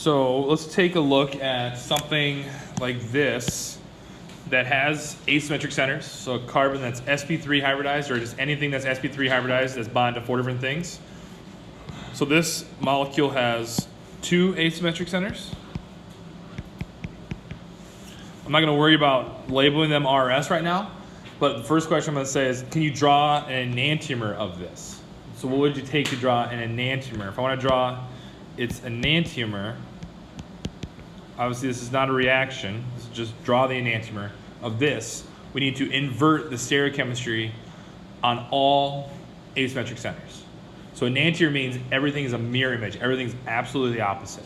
So let's take a look at something like this that has asymmetric centers. So a carbon that's sp3 hybridized, or just anything that's sp3 hybridized that's bonded to 4 different things. So this molecule has 2 asymmetric centers. I'm not going to worry about labeling them RS right now, but the first question I'm going to say is, can you draw an enantiomer of this? So what would you take to draw an enantiomer? If I want to draw its enantiomer, obviously this is not a reaction, this is just draw the enantiomer of this. We need to invert the stereochemistry on all asymmetric centers. So enantiomer means everything is a mirror image, everything's absolutely the opposite.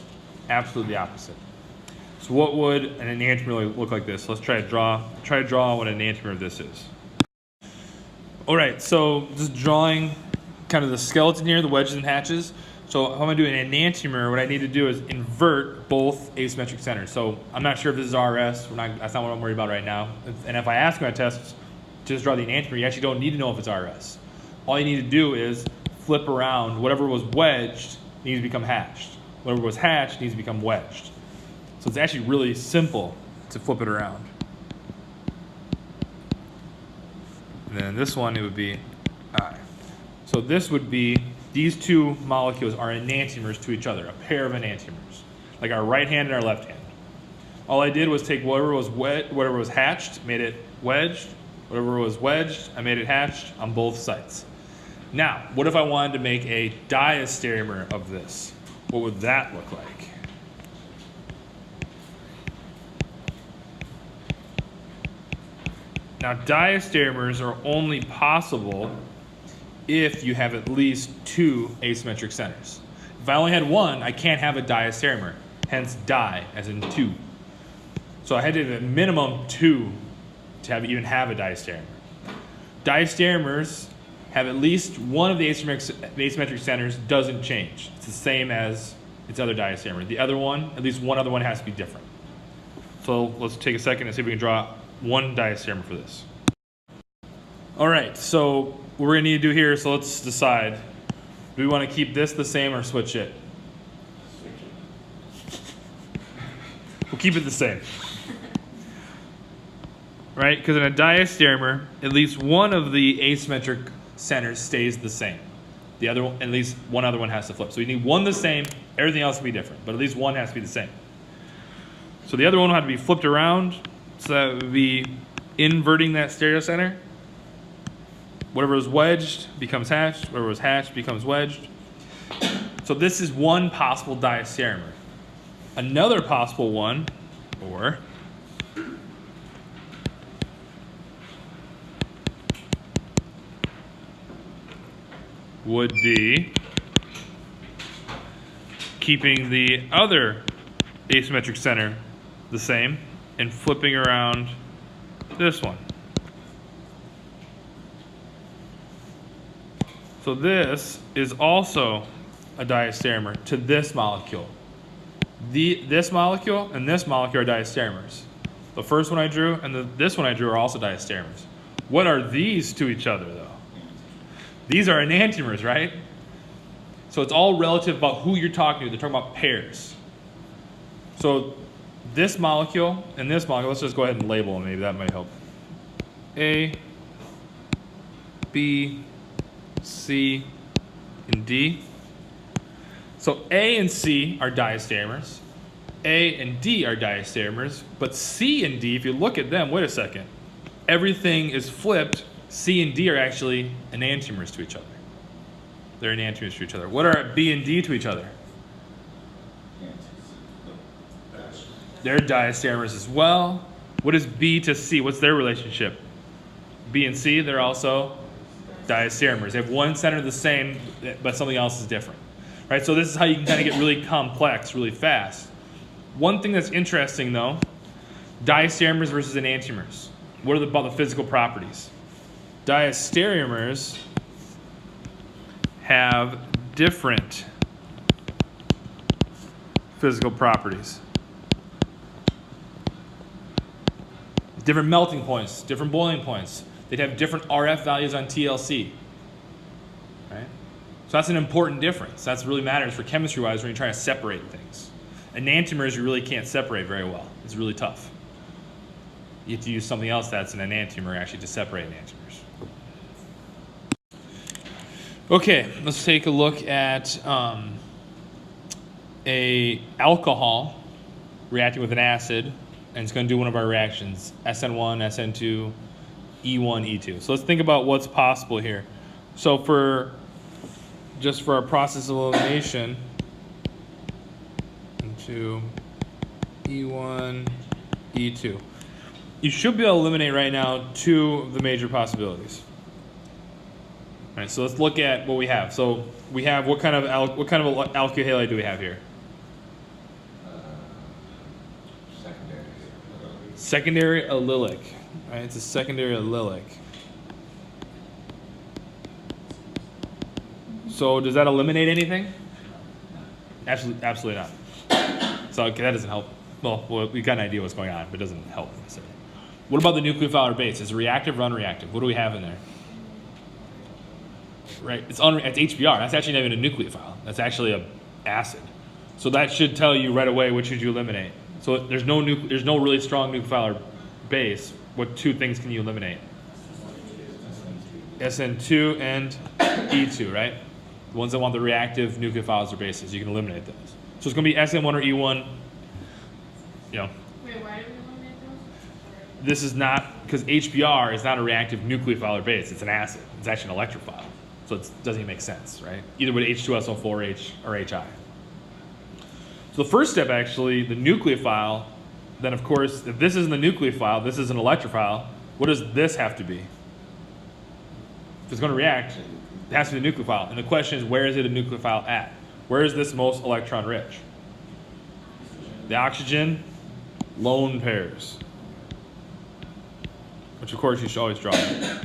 Absolutely the opposite. So what would an enantiomer look like this? Let's try to draw what an enantiomer of this is. All right, so just drawing kind of the skeleton here, the wedges and hatches. So if I'm going to do an enantiomer, what I need to do is invert both asymmetric centers. So I'm not sure if this is RS. That's not what I'm worried about right now. And if I ask my test, just draw the enantiomer, you actually don't need to know if it's RS. All you need to do is flip around. Whatever was wedged needs to become hatched. Whatever was hatched needs to become wedged. So it's actually really simple to flip it around. And then this one, it would be I. So this would be, these two molecules are enantiomers to each other, a pair of enantiomers, like our right hand and our left hand. All I did was take whatever was hatched, made it wedged. Whatever was wedged, I made it hatched on both sides. Now, what if I wanted to make a diastereomer of this? What would that look like? Now, diastereomers are only possible if you have at least 2 asymmetric centers. If I only had 1, I can't have a diastereomer, hence di, as in 2. So I had to have a minimum 2 to even have a diastereomer. Diastereomers have at least one of the asymmetric centers doesn't change. It's the same as its other diastereomer. The other one, at least one other one has to be different. So let's take a second and see if we can draw one diastereomer for this. All right, so what we're gonna need to do here, so let's decide. Do we want to keep this the same or switch it? We'll keep it the same. Right, because in a diastereomer, at least one of the asymmetric centers stays the same. The other one, at least one other one has to flip. So you need one the same, everything else will be different, but at least one has to be the same. So the other one will have to be flipped around, so that would be inverting that stereocenter. Whatever was wedged becomes hatched, whatever was hatched becomes wedged. So this is one possible diastereomer. Another possible one, or would be keeping the other asymmetric center the same and flipping around this one. So this is also a diastereomer to this molecule. This molecule and this molecule are diastereomers. The first one I drew and this one I drew are also diastereomers. What are these to each other, though? These are enantiomers, right? So it's all relative about who you're talking to. They're talking about pairs. So this molecule and this molecule, let's just go ahead and label them. Maybe that might help. A, B, C, and D. So A and C are diastereomers. A and D are diastereomers. But C and D, if you look at them, wait a second. Everything is flipped. C and D are actually enantiomers to each other. They're enantiomers to each other. What are B and D to each other? They're diastereomers as well. What is B to C? What's their relationship? B and C, they're also diastereomers. They have one center the same, but something else is different. Right? So this is how you can kind of get really complex really fast. One thing that's interesting, though, diastereomers versus enantiomers. What are about the physical properties? Diastereomers have different physical properties. Different melting points, different boiling points. They'd have different RF values on TLC. Right? So that's an important difference. That really matters for chemistry-wise when you're trying to separate things. Enantiomers you really can't separate very well. It's really tough. You have to use something else that's an enantiomer actually to separate enantiomers. Okay, let's take a look at a alcohol reacting with an acid, and it's going to do one of our reactions, SN1, SN2, E1, E2. So let's think about what's possible here. So just for our process of elimination, into E1, E2. You should be able to eliminate right now two of the major possibilities. All right, so let's look at what we have. So we have what kind of alkyl halide do we have here? Secondary allylic. Right, it's a secondary allylic. So does that eliminate anything? Absolutely not. So okay, that doesn't help. Well, we got an idea what's going on, but it doesn't help necessarily. What about the nucleophile or base? Is it reactive or unreactive? What do we have in there? Right, it's HBr. That's actually not even a nucleophile. That's actually an acid. So that should tell you right away which should you eliminate. So there's no really strong nucleophile or base. What two things can you eliminate? SN2 and E2, right? The ones that want the reactive nucleophiles or bases, you can eliminate those. So it's going to be SN1 or E1. You know. Wait, why do we eliminate those? This is not, because HBr is not a reactive nucleophile or base. It's an acid. It's actually an electrophile. So it doesn't even make sense, right? Either with H2SO4H or HI. So the first step, actually, the nucleophile, then of course, if this isn't the nucleophile, this is an electrophile, what does this have to be? If it's going to react, it has to be a nucleophile. And the question is, where is it a nucleophile at? Where is this most electron rich? The oxygen lone pairs, which of course you should always draw. So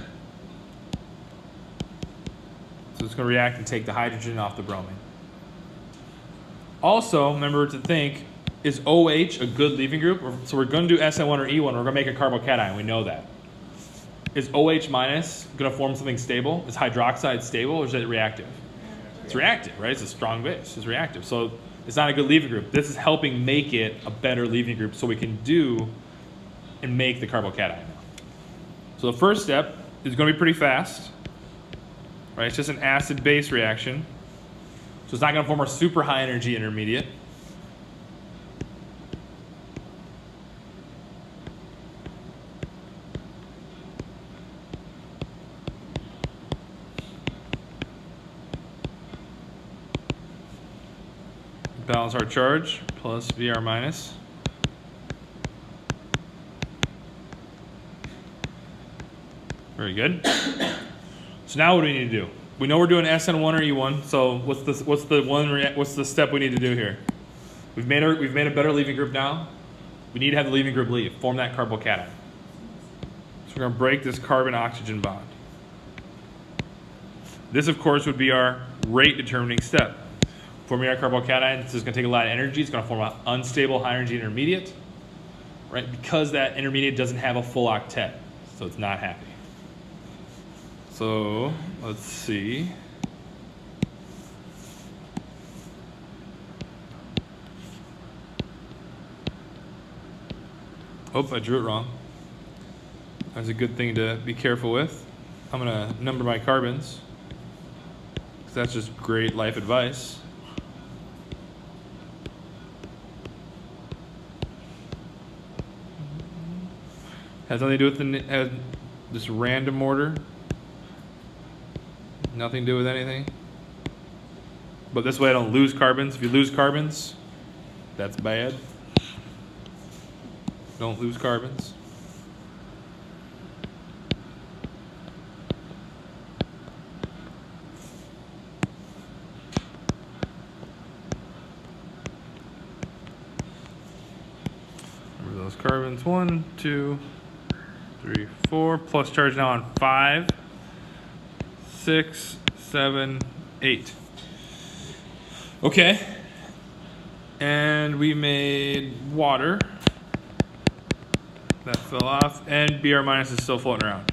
it's going to react and take the hydrogen off the bromine. Also, remember to think, is OH a good leaving group? So we're going to do SN1 or E1, we're going to make a carbocation, we know that. Is OH minus going to form something stable? Is hydroxide stable or is it reactive? It's reactive, right? It's a strong base, it's reactive. So it's not a good leaving group. This is helping make it a better leaving group so we can do and make the carbocation. So the first step is going to be pretty fast, right? It's just an acid-base reaction. So it's not going to form a super high energy intermediate. Balance our charge, plus Vr minus. Very good. So now what do we need to do? We know we're doing SN1 or E1. So what's the step we need to do here? We've made a better leaving group now. We need to have the leaving group leave, form that carbocation. So we're going to break this carbon-oxygen bond. This, of course, would be our rate determining step. Forming our carbocation, this is going to take a lot of energy. It's going to form an unstable high energy intermediate, right? Because that intermediate doesn't have a full octet, so it's not happy. So let's see. Oh, I drew it wrong. That's a good thing to be careful with. I'm going to number my carbons, because that's just great life advice. Has nothing to do with this random order. Nothing to do with anything. But this way I don't lose carbons. If you lose carbons, that's bad. Don't lose carbons. Remember those carbons. 1, 2, 3, 4. Plus charge now on 5, 6, 7, 8. Okay. And we made water. That fell off. And Br minus is still floating around.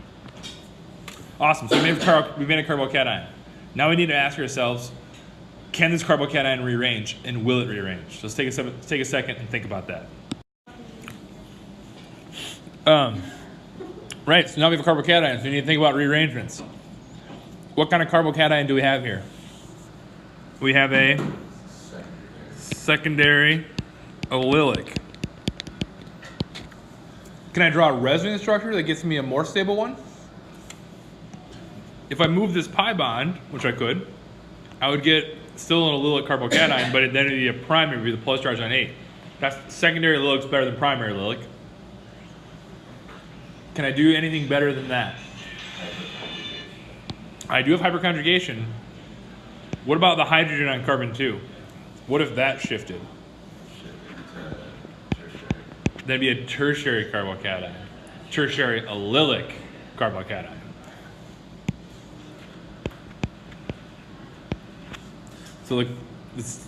Awesome. So we made a carbocation. Now we need to ask ourselves, Can this carbocation rearrange, and will it rearrange? So let's take a second and think about that. Right, so now we have a carbocation, so we need to think about rearrangements. What kind of carbocation do we have here? We have a secondary allylic. Can I draw a resonance structure that gets me a more stable one? If I move this pi bond, which I could, I would get still an allylic carbocation, but then it would be a primary, it would be the plus charge on 8. That's secondary allylic's better than primary allylic. Can I do anything better than that? I do have hyperconjugation. What about the hydrogen on carbon 2? What if that shifted? That'd be a tertiary carbocation. Tertiary allylic carbocation. So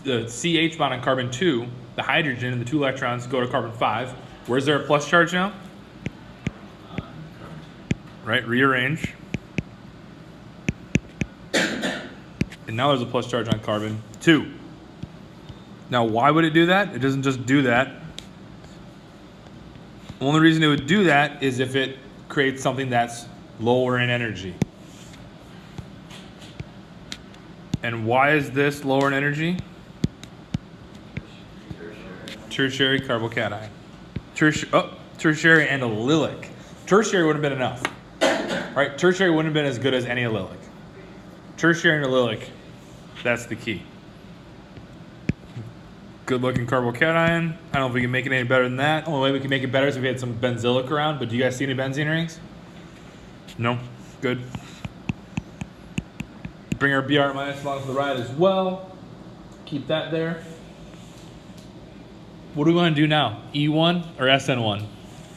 the CH bond on carbon 2, the hydrogen and the 2 electrons go to carbon 5. Where's there a plus charge now? Right, rearrange. And now there's a plus charge on carbon 2. Now why would it do that? It doesn't just do that. The only reason it would do that is if it creates something that's lower in energy. And why is this lower in energy? Tertiary carbocation. Tertiary and allylic. Tertiary would have been enough. Right? Tertiary wouldn't have been as good as any allylic. Tertiary and allylic, that's the key. Good looking carbocation. I don't know if we can make it any better than that. The only way we can make it better is if we had some benzylic around, but do you guys see any benzene rings? No? Good. Bring our Br minus along for the ride as well. Keep that there. What do we want to do now? E1 or SN1?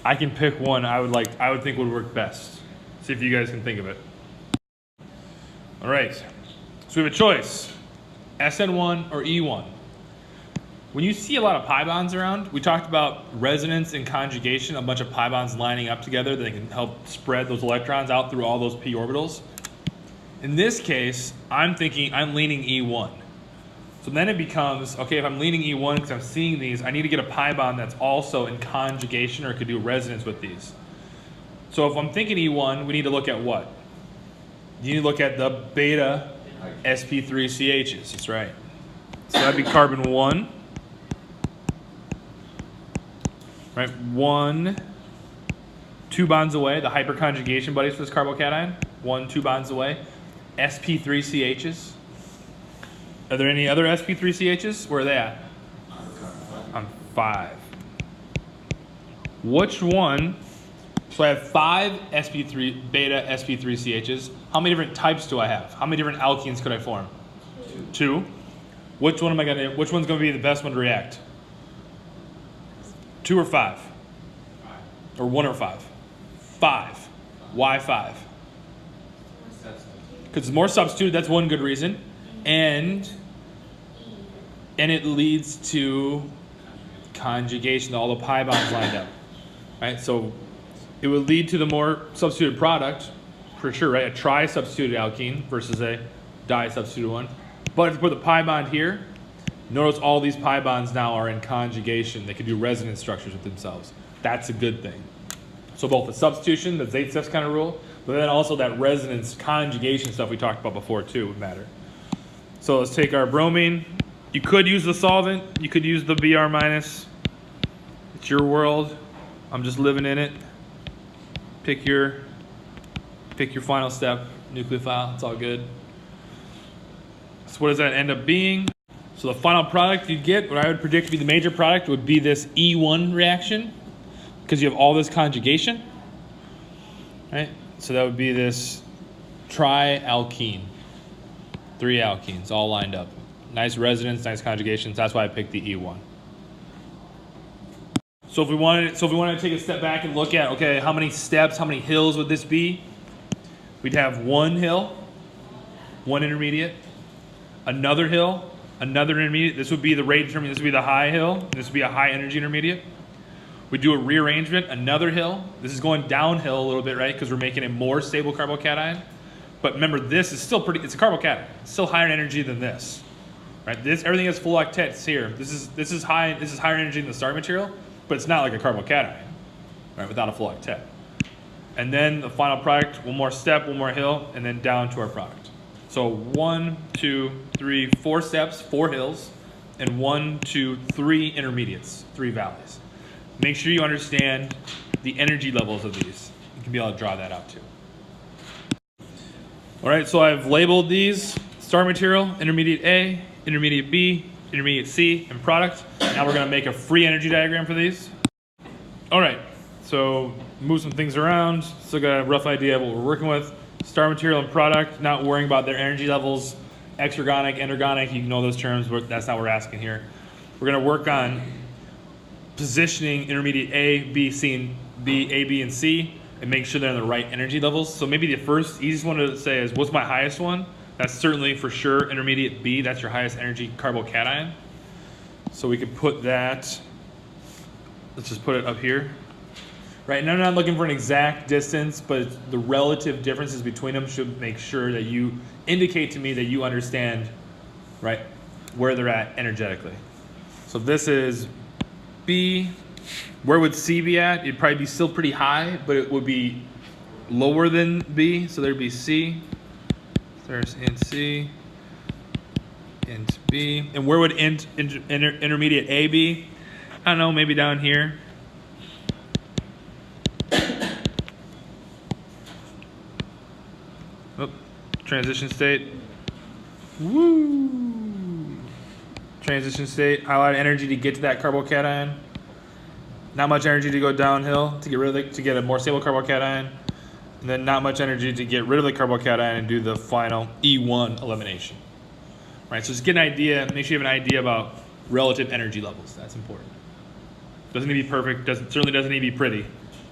I can pick one I would think would work best. See if you guys can think of it. All right. So we have a choice. SN1 or E1. When you see a lot of pi bonds around, we talked about resonance and conjugation, a bunch of pi bonds lining up together that can help spread those electrons out through all those p orbitals. In this case, I'm leaning E1. So then it becomes, okay, if I'm leaning E1 because I'm seeing these, I need to get a pi bond that's also in conjugation or could do resonance with these. So if I'm thinking E1, we need to look at what? You need to look at the beta sp3CHs, that's right. So that'd be carbon 1. Right, 1, 2 bonds away, the hyperconjugation buddies for this carbocation. 1, 2 bonds away. sp3CHs. Are there any other sp3CHs? Where are they at? On 5. Which one? So I have 5 beta sp3CHs. How many different types do I have? How many different alkenes could I form? 2. Which one's going to be the best one to react? 2 or 5? Or 1 or 5? 5. Why 5? Because it's more substituted, that's one good reason. And it leads to conjugation, all the pi bonds lined up. Right? So it would lead to the more substituted product, for sure, right? A tri-substituted alkene versus a di-substituted one. But if you put the pi bond here, notice all these pi bonds now are in conjugation. They can do resonance structures with themselves. That's a good thing. So both the substitution, the Zaitsev kind of rule, but then also that resonance conjugation stuff we talked about before too would matter. So let's take our bromine. You could use the solvent. You could use the Br minus. It's your world. I'm just living in it. Pick your final step, nucleophile. It's all good. So what does that end up being? So the final product you'd get, what I would predict to be the major product, would be this E1 reaction, because you have all this conjugation, right? So that would be this tri-alkene, 3 alkenes all lined up. Nice resonance, nice conjugations. That's why I picked the E1. So if we wanted to take a step back and look at, okay, how many steps, how many hills would this be? We'd have 1 hill, 1 intermediate, another hill, another intermediate. This would be the rate intermediate. This would be the high hill. This would be a high energy intermediate. We do a rearrangement, another hill. This is going downhill a little bit, right? Because we're making a more stable carbocation. But remember, this is still it's a carbocation. It's still higher in energy than this. right? Everything has full octets here. This is higher energy than the starting material, but it's not like a carbocation, right? Without a full octet. And then the final product, one more step, one more hill, and then down to our product. So 1, 2, 3, 4 steps, 4 hills, and 1, 2, 3 intermediates, 3 valleys. Make sure you understand the energy levels of these. You can be able to draw that out too. All right, so I've labeled these: starting material, intermediate A, intermediate B, intermediate C, and product. Now we're gonna make a free energy diagram for these. All right, so move some things around. Still got a rough idea of what we're working with. Starting material and product, not worrying about their energy levels. Exergonic, endergonic, you know those terms, but that's not what we're asking here. We're gonna work on positioning intermediate A, B, and C, and make sure they're in the right energy levels. So maybe the first easiest one to say is, what's my highest one? That's certainly for sure intermediate B. That's your highest energy carbocation. So we could put that, let's just put it up here. Right, now I'm not looking for an exact distance, but the relative differences between them should make sure that you indicate to me that you understand, right, where they're at energetically. So this is B. Where would C be at? It'd probably be still pretty high, but it would be lower than B. So there'd be C. There's C. Int B. And where would intermediate A be? I don't know, maybe down here. Oh, transition state. Woo! Transition state, a lot of energy to get to that carbocation. Not much energy to go downhill to get rid of to get a more stable carbocation. And then not much energy to get rid of the carbocation and do the final E1 elimination. Right, so just get an idea, make sure you have an idea about relative energy levels. That's important. Doesn't need to be perfect, certainly doesn't need to be pretty.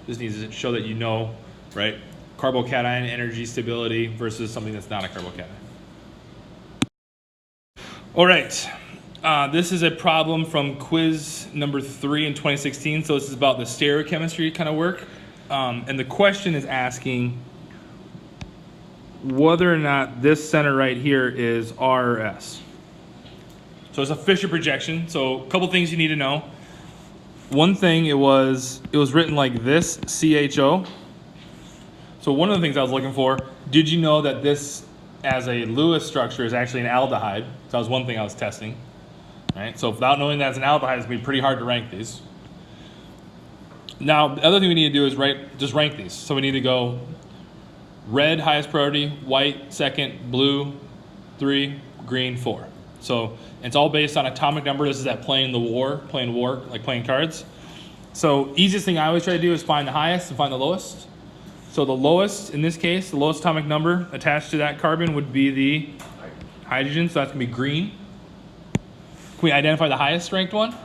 Just needs to show that you know, right, carbocation energy stability versus something that's not a carbocation. All right. This is a problem from quiz number 3 in 2016. So this is about the stereochemistry kind of work. And the question is asking whether or not this center right here is R or S. So it's a Fischer projection. So a couple things you need to know. One thing, it was written like this, CHO. So one of the things I was looking for, did you know that this as a Lewis structure is actually an aldehyde? So that was one thing I was testing. Right? So without knowing that it's an aldehyde, it's going to be pretty hard to rank these. Now, the other thing we need to do is just rank these. So we need to go red, highest priority, white, second, blue, 3, green, 4. So it's all based on atomic number. This is at playing war, like playing cards. So easiest thing I always try to do is find the highest and find the lowest. So the lowest, in this case, the lowest atomic number attached to that carbon would be the hydrogen. So that's going to be green. Can we identify the highest ranked one?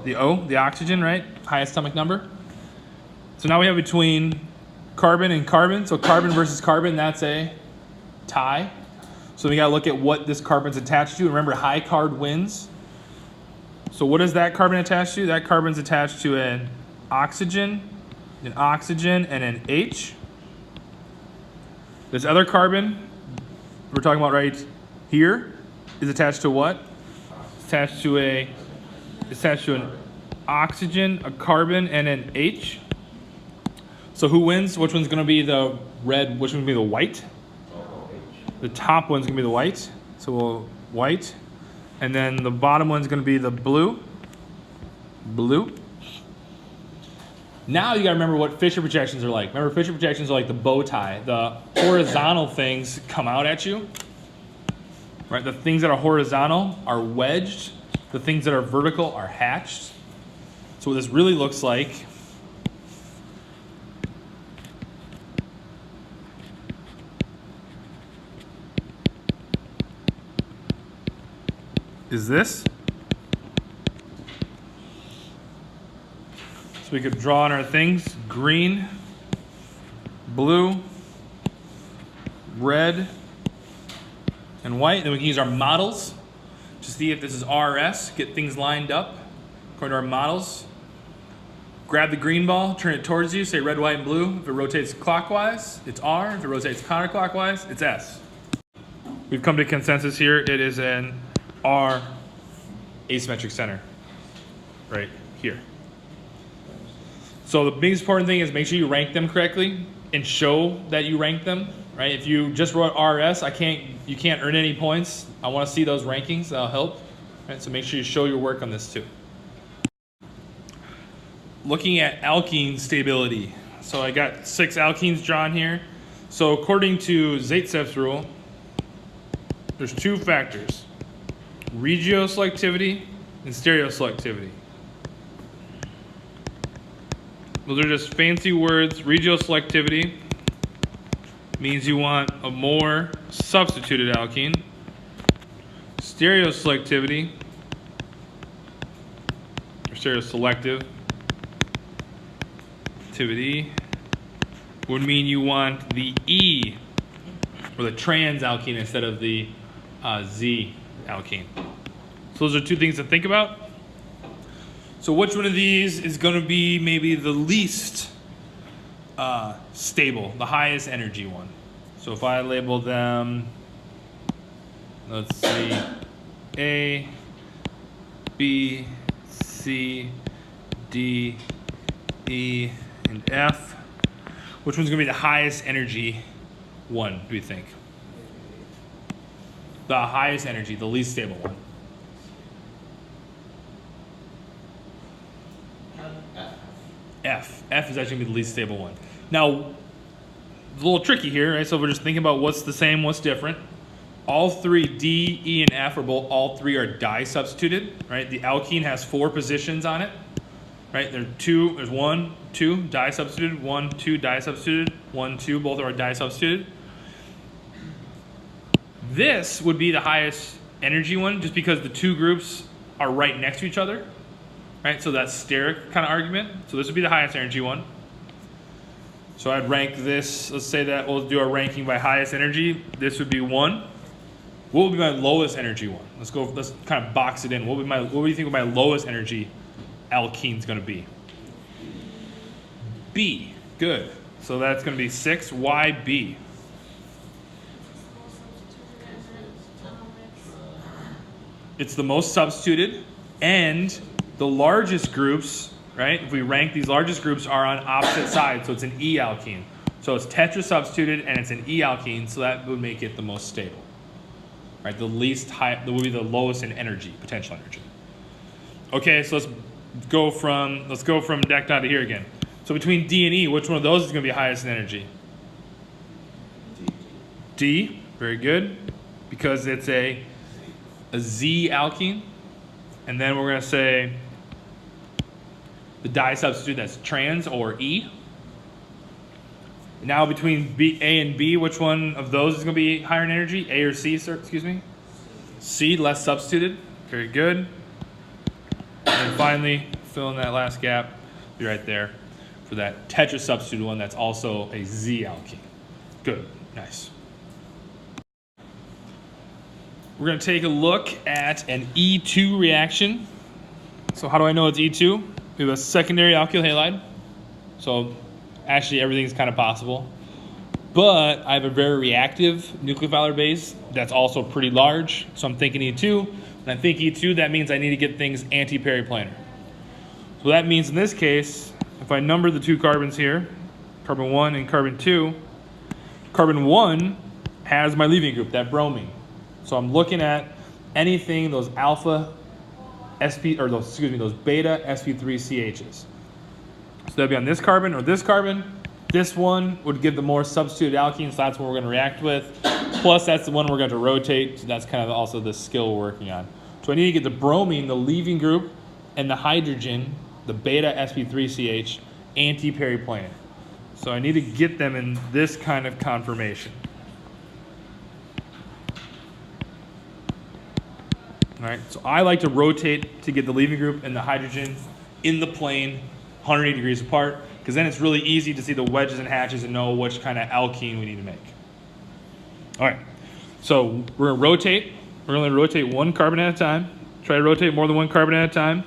The O, the oxygen, right? Highest atomic number. So now we have between carbon and carbon. So carbon versus carbon, that's a tie. So we got to look at what this carbon's attached to. Remember, high card wins. So what is that carbon attached to? That carbon's attached to an oxygen, and an H. This other carbon we're talking about right here is attached to what? It's attached to an oxygen, a carbon, and an H. So who wins? Which one's going to be the red? Which one's going to be the white? The top one's going to be the white. So we'll white. And then the bottom one's going to be the blue. Blue. Now you got to remember what Fischer projections are like. Remember, Fischer projections are like the bow tie. The horizontal things come out at you. Right? The things that are horizontal are wedged. The things that are vertical are hatched. So what this really looks like is this. So we could draw on our things: green, blue, red, and white. Then we can use our models to see if this is R or S, get things lined up according to our models. Grab the green ball, turn it towards you, say red, white, and blue. If it rotates clockwise, it's R. If it rotates counterclockwise, it's S. we've come to consensus here. It is an R asymmetric center right here. So the biggest important thing is make sure you rank them correctly and show that you rank them, right? If you just wrote RS, you can't earn any points. I want to see those rankings. That'll help. Right? So make sure you show your work on this too. Looking at alkene stability. So I got 6 alkenes drawn here. So according to Zaitsev's rule, there's 2 factors: regioselectivity and stereoselectivity. Those are just fancy words. Regioselectivity means you want a more substituted alkene. Stereoselectivity, or stereoselective activity, would mean you want the E, or the trans alkene, instead of the Z alkene. So those are 2 things to think about. So which one of these is going to be maybe the least stable, the highest energy one? So if I label them, let's see, A, B, C, D, E, and F, which one's going to be the highest energy one, do you think? The highest energy, the least stable one. F. F is actually going to be the least stable one. Now, it's a little tricky here, right? So we're just thinking about what's the same, what's different. All 3, D, E, and F, all 3 are di-substituted, right? The alkene has 4 positions on it, right? There's 1, 2, di-substituted, 1, 2, di-substituted, 1, 2, both are di-substituted. This would be the highest energy one just because the 2 groups are right next to each other. Right, so that's steric kind of argument. So this would be the highest energy one. So I'd rank this. Let's say that we'll do our ranking by highest energy. This would be 1. What would be my lowest energy one? Let's kind of box it in. What do you think my lowest energy alkene is going to be? B. Good. So that's going to be 6. Why B? It's the most substituted, and the largest groups, right? If we rank, these largest groups are on opposite sides, so it's an E alkene. So it's tetrasubstituted and it's an E alkene, so that would make it the most stable. Right? The least high, that would be the lowest in energy, potential energy. Okay, so let's go from deck down to here again. So between D and E, which one of those is going to be highest in energy? D, very good, because it's a Z alkene. And then we're going to say the di-substitute, that's trans, or E. Now between A and B, which one of those is going to be higher in energy? A or C, sir? Excuse me? C, less substituted. Very good. And finally, fill in that last gap. Be right there for that tetrasubstituted one that's also a Z alkene. Good. Nice. We're going to take a look at an E2 reaction. So how do I know it's E2? We have a secondary alkyl halide. So actually everything's kind of possible. But I have a very reactive nucleophile base that's also pretty large. So I'm thinking E2. When I think E2, that means I need to get things anti-periplanar. So that means in this case, if I number the 2 carbons here, carbon 1 and carbon 2, carbon 1 has my leaving group, that bromine. So I'm looking at anything, those alpha sp, or those beta sp3CHs. So that'd be on this carbon or this carbon. This one would give the more substituted alkene, so that's what we're going to react with. Plus, that's the one we're going to rotate. So that's kind of also the skill we're working on. So I need to get the bromine, the leaving group, and the hydrogen, the beta sp3CH, anti-periplanar. So I need to get them in this kind of conformation. All right, so I like to rotate to get the leaving group and the hydrogen in the plane 180 degrees apart, because then it's really easy to see the wedges and hatches and know which kind of alkene we need to make. All right, so we're going to rotate. We're going to rotate 1 carbon at a time. Try to rotate more than 1 carbon at a time.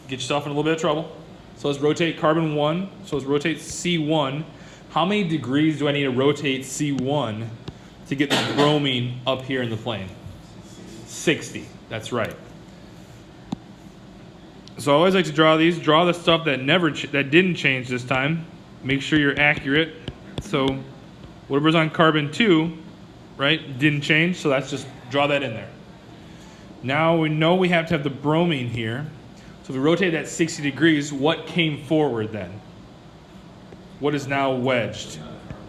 Get yourself in a little bit of trouble. So let's rotate carbon 1. So let's rotate C1. How many degrees do I need to rotate C1 to get the bromine up here in the plane? 60, that's right. So I always like to draw these. Draw the stuff that that didn't change this time. Make sure you're accurate. So whatever's on carbon 2, right, didn't change, so let's just draw that in there. Now we know we have to have the bromine here. So if we rotate that 60 degrees, what came forward then? What is now wedged?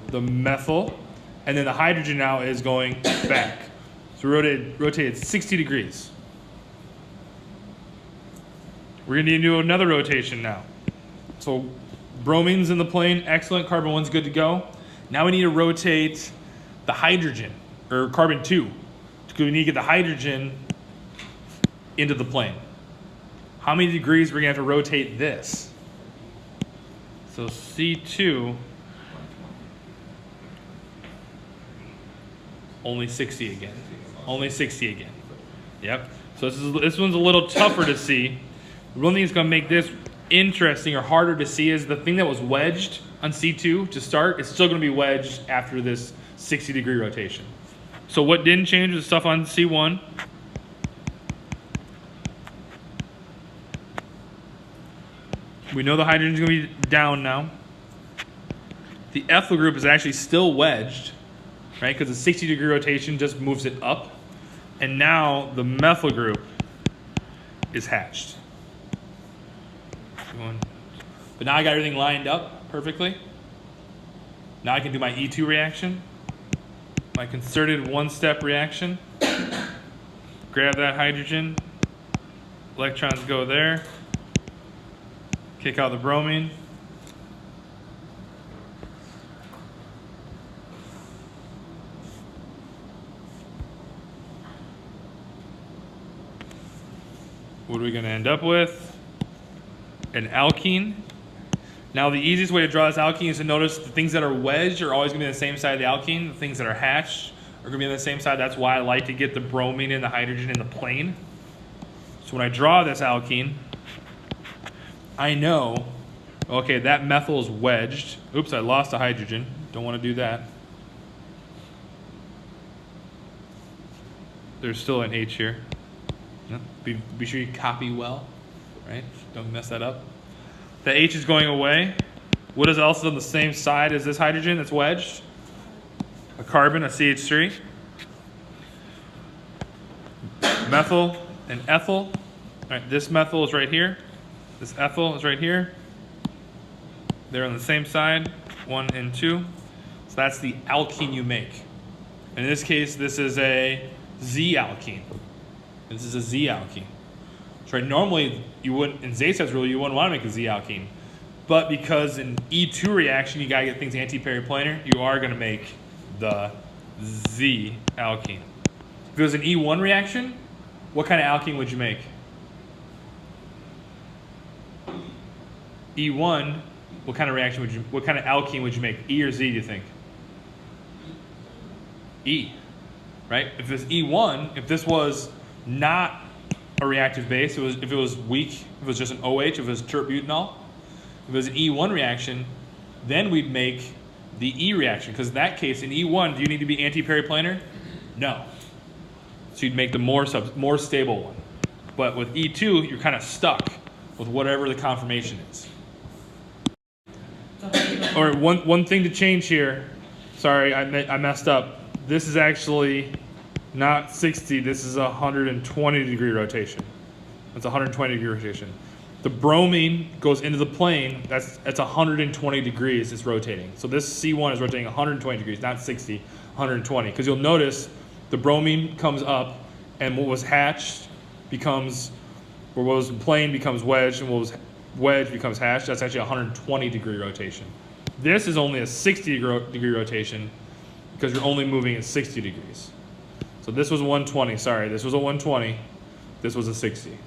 The methyl, and then the hydrogen now is going back. So rotated 60 degrees. We're going to need to do another rotation now. So bromine's in the plane, excellent. Carbon 1's good to go. Now we need to rotate the hydrogen, or carbon 2. Because we need to get the hydrogen into the plane. How many degrees we're going to have to rotate this? So C2, only 60 again. Only 60 again. Yep. So this one's a little tougher to see. The one thing that's going to make this interesting or harder to see is the thing that was wedged on C2 to start is still going to be wedged after this 60-degree rotation. So what didn't change was the stuff on C1. We know the hydrogen is going to be down now. The ethyl group is actually still wedged, right? Because the 60-degree rotation just moves it up. And now the methyl group is hatched. But now I got everything lined up perfectly. Now I can do my E2 reaction, my concerted one-step reaction. Grab that hydrogen, electrons go there, kick out the bromine. What are we going to end up with? An alkene. Now the easiest way to draw this alkene is to notice the things that are wedged are always going to be on the same side of the alkene. The things that are hatched are going to be on the same side. That's why I like to get the bromine and the hydrogen in the plane. So when I draw this alkene, I know, okay, that methyl is wedged. Oops, I lost a hydrogen. Don't want to do that. There's still an H here. Be sure you copy well, right? Don't mess that up. The H is going away. What is else on the same side as this hydrogen that's wedged? A carbon, a CH3. Methyl and ethyl. All right, this methyl is right here. This ethyl is right here. They're on the same side, 1 and 2. So that's the alkene you make. In this case, this is a Z alkene. This is a Z alkene. So right, normally you wouldn't, in Zaitsev rule, you wouldn't want to make a Z alkene. But because in E2 reaction, you gotta get things anti-periplanar, you are gonna make the Z alkene. If it was an E1 reaction, what kind of alkene would you make? E1, what kind of alkene would you make? E or Z, do you think? E, right? If it's E1, if this was not a reactive base, if it was weak, if it was just an OH, if it was tert-butanol, if it was an E1 reaction, then we'd make the E reaction. Because in that case, in E1, do you need to be anti-periplanar? No. So you'd make the more stable one. But with E2, you're kind of stuck with whatever the conformation is. Or one thing to change here. Sorry, I messed up. This is actually not 60. This is a 120-degree rotation. That's a 120-degree rotation. The bromine goes into the plane. That's 120 degrees it's rotating. So this C1 is rotating 120 degrees, not 60, 120. Because you'll notice the bromine comes up, and what was hatched becomes, or what was plane becomes wedged, and what was wedged becomes hatched. That's actually a 120-degree rotation. This is only a 60-degree rotation because you're only moving at 60 degrees. So this was 120, sorry, this was a 120, this was a 60.